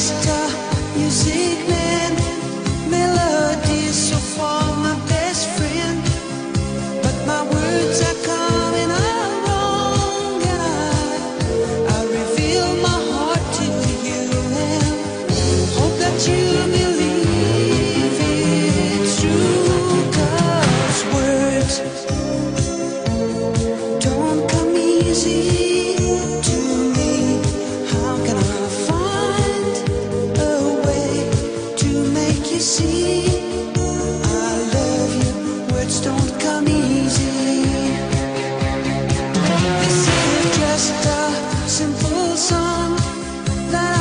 just a music man, melodies so for my best friend, but my words are coming out wrong, and I reveal my heart to you and hope that you believe it's true, 'cause words don't come easy to me. How can I find a way to make you see I love you? Words don't come easy. This is just a simple song that